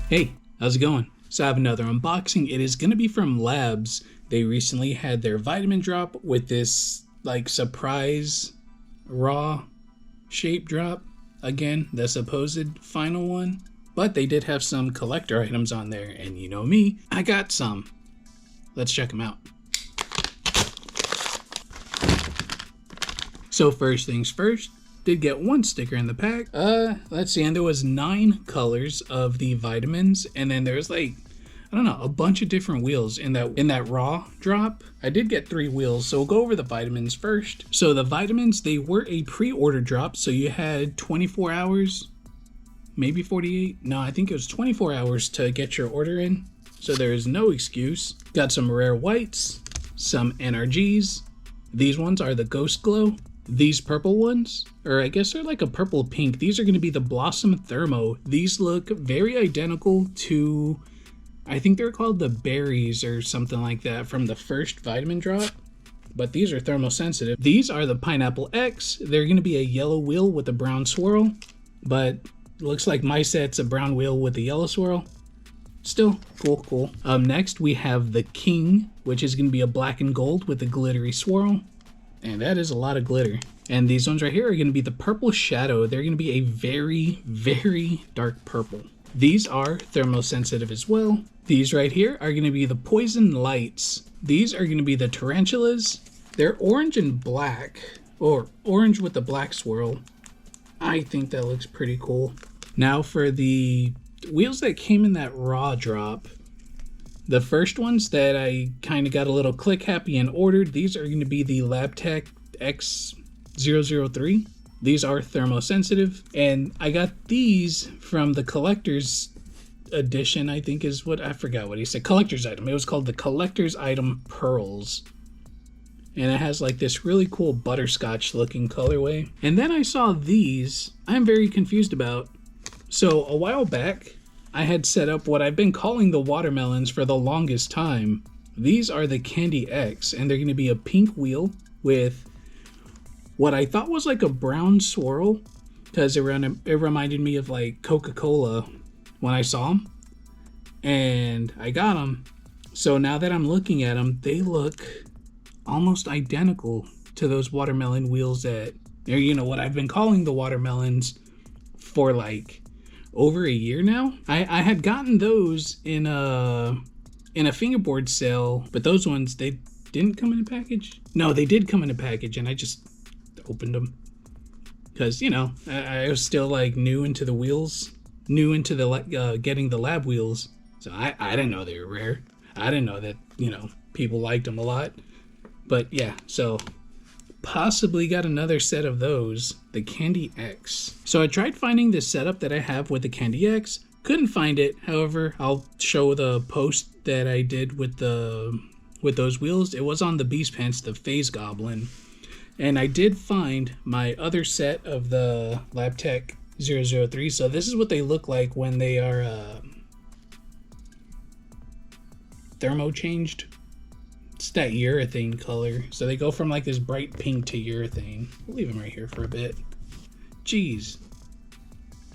Hey, how's it going? So I have another unboxing. It is going to be from Labs. They recently had their vitamin drop with this like surprise raw shape drop. Again, the supposed final one. But they did have some collector items on there, and you know me, I got some. Let's check them out. So first things first, did get one sticker in the pack. Let's see, and there was 9 colors of the vitamins, and then there's like, I don't know, a bunch of different wheels in that raw drop. I did get 3 wheels, so we'll go over the vitamins first. So the vitamins, they were a pre-order drop, so you had 24 hours, maybe 48. No, I think it was 24 hours to get your order in, so there is no excuse. Got some rare whites, some NRGs. These ones are the Ghost Glow. These purple ones, or I guess they're like a purple pink, these are going to be the Blossom Thermo. These look very identical to, I think they're called the berries or something like that from the first vitamin drop, but these are thermosensitive. These are the Pineapple X. They're going to be a yellow wheel with a brown swirl, but looks like my set's a brown wheel with a yellow swirl. Still cool. Next we have the King, which is going to be a black and gold with a glittery swirl. And that is a lot of glitter. And these ones right here are going to be the Purple Shadow. They're going to be a very, very dark purple. These are thermosensitive as well. These right here are going to be the Poison Lights. These are going to be the Tarantulas. They're orange and black, or orange with the black swirl. I think that looks pretty cool. Now for the wheels that came in that raw drop. The first ones that I kind of got a little click happy and ordered, these are going to be the Labtech X003. These are thermosensitive, and I got these from the collector's edition, I think is what, I forgot what he said, collector's item. It was called the collector's item Pearls. And it has like this really cool butterscotch looking colorway. And then I saw these I'm very confused about. So a while back, I had set up what I've been calling the watermelons for the longest time. These are the Candy X, and they're going to be a pink wheel with what I thought was like a brown swirl, because it reminded me of like Coca-Cola when I saw them, and I got them. So now that I'm looking at them, they look almost identical to those watermelon wheels that, you know, what I've been calling the watermelons for like over a year now. I had gotten those in a fingerboard sale, but those ones, they didn't come in a package. No, they did come in a package, and I just opened them because, you know, I was still like new into the wheels, new into the getting the lab wheels, so I didn't know they were rare. I didn't know that, you know, people liked them a lot. But yeah, so possibly got another set of those, the Candy X. So I tried finding this setup that I have with the Candy X, couldn't find it. However, I'll show the post that I did with those wheels. It was on the Beast Pants, the Phase Goblin, and I did find my other set of the Labtech 003. So this is what they look like when they are thermo changed. It's that urethane color. So they go from like this bright pink to urethane. We'll leave them right here for a bit. Jeez.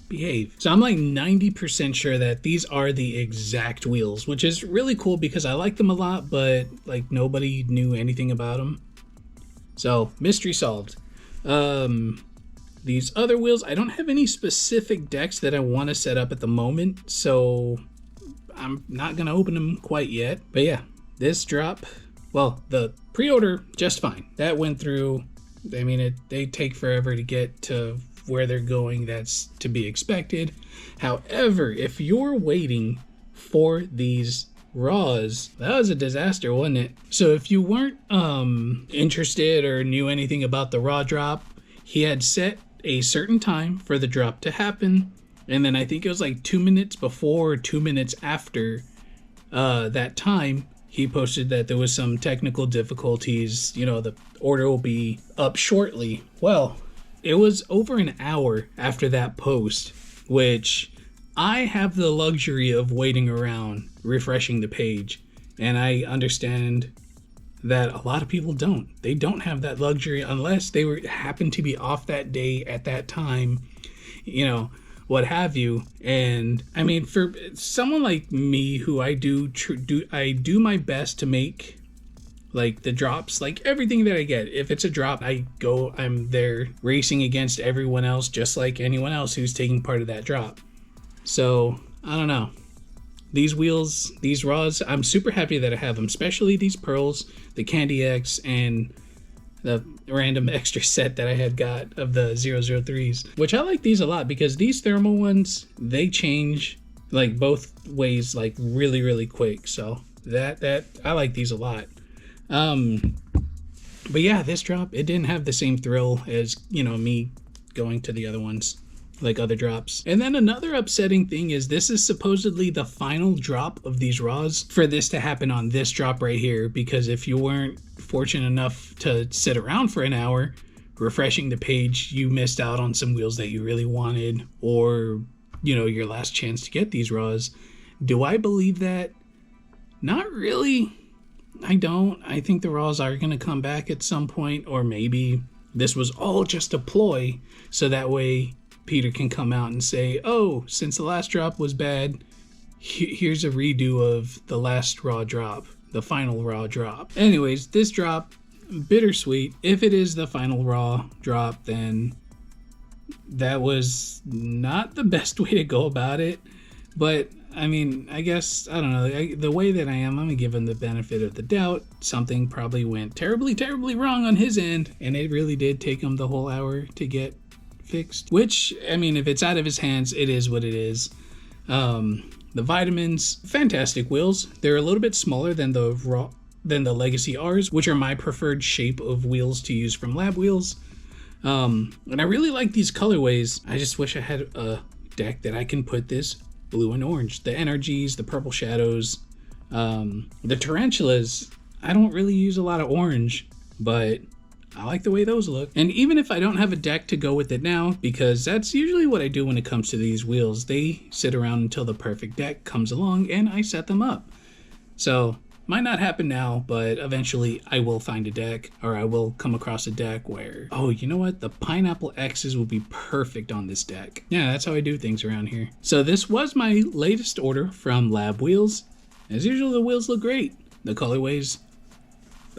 Behave. So I'm like 90% sure that these are the exact wheels, which is really cool because I like them a lot, but like nobody knew anything about them. So mystery solved. These other wheels, I don't have any specific decks that I want to set up at the moment, so I'm not going to open them quite yet. But yeah, this drop, well, the pre-order, just fine. That went through. I mean, they take forever to get to where they're going. That's to be expected. However, if you're waiting for these raws, that was a disaster, wasn't it? So if you weren't interested or knew anything about the raw drop, he had set a certain time for the drop to happen. And then I think it was like 2 minutes before or 2 minutes after that time, he posted that there was some technical difficulties. You know, the order will be up shortly. Well, it was over an hour after that post, which I have the luxury of waiting around, refreshing the page. And I understand that a lot of people don't. They don't have that luxury unless they happen to be off that day at that time. You know, what have you. And I mean, for someone like me who I do my best to make like the drops, like everything that I get, if it's a drop, I'm there racing against everyone else, just like anyone else who's taking part of that drop. So I don't know. These wheels, these rods, I'm super happy that I have them, especially these pearls, the Candy X, and the random extra set that I had got of the 003s, which I like these a lot because these thermal ones, they change like both ways, like really, really quick. So that I like these a lot. But yeah, this drop, it didn't have the same thrill as, me going to the other ones, like other drops. And then another upsetting thing is this is supposedly the final drop of these raws for this to happen on this drop right here, because if you weren't fortunate enough to sit around for an hour refreshing the page, you missed out on some wheels that you really wanted, or your last chance to get these raws. Do I believe that? Not really. I don't. I think the raws are going to come back at some point, or maybe this was all just a ploy so that way Peter can come out and say, oh, since the last drop was bad, here's a redo of the last raw drop, the final raw drop. Anyways, this drop, bittersweet. If it is the final raw drop, then that was not the best way to go about it. But I mean, I guess, I don't know, the way that I am, I'm going to give him the benefit of the doubt. Something probably went terribly, terribly wrong on his end, and it really did take him the whole hour to get fixed. Which, I mean, if it's out of his hands, it is what it is. The vitamins, fantastic wheels. They're a little bit smaller than the Legacy R's, which are my preferred shape of wheels to use from Lab Wheels. And I really like these colorways. I just wish I had a deck that I can put this blue and orange, the NRGs, the purple shadows, the tarantulas. I don't really use a lot of orange, but I like the way those look. And even if I don't have a deck to go with it now, because that's usually what I do when it comes to these wheels, they sit around until the perfect deck comes along and I set them up. So might not happen now, but eventually I will find a deck, or I will come across a deck where, oh, you know what? The Pineapple X's will be perfect on this deck. Yeah, that's how I do things around here. So this was my latest order from Lab Wheels. As usual, the wheels look great. The colorways,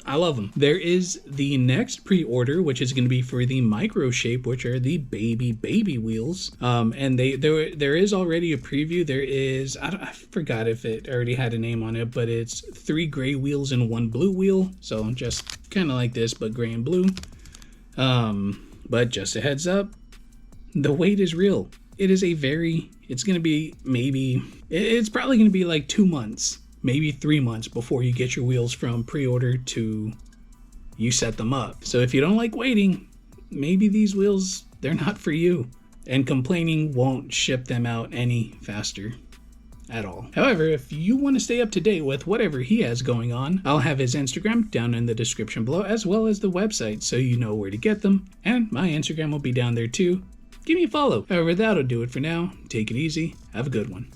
I love them. There is the next pre-order, which is going to be for the Micro Shape, which are the baby wheels. And there is already a preview. There is, I forgot if it already had a name on it, but it's 3 gray wheels and 1 blue wheel. So just kind of like this, but gray and blue. But just a heads up, the wait is real. It is it's going to be it's probably going to be like 2 months. Maybe 3 months before you get your wheels from pre-order to you set them up. So if you don't like waiting, maybe these wheels, they're not for you. And complaining won't ship them out any faster at all. However, if you want to stay up to date with whatever he has going on, I'll have his Instagram down in the description below, as well as the website, so you know where to get them. And my Instagram will be down there too. Give me a follow. However, that'll do it for now. Take it easy. Have a good one.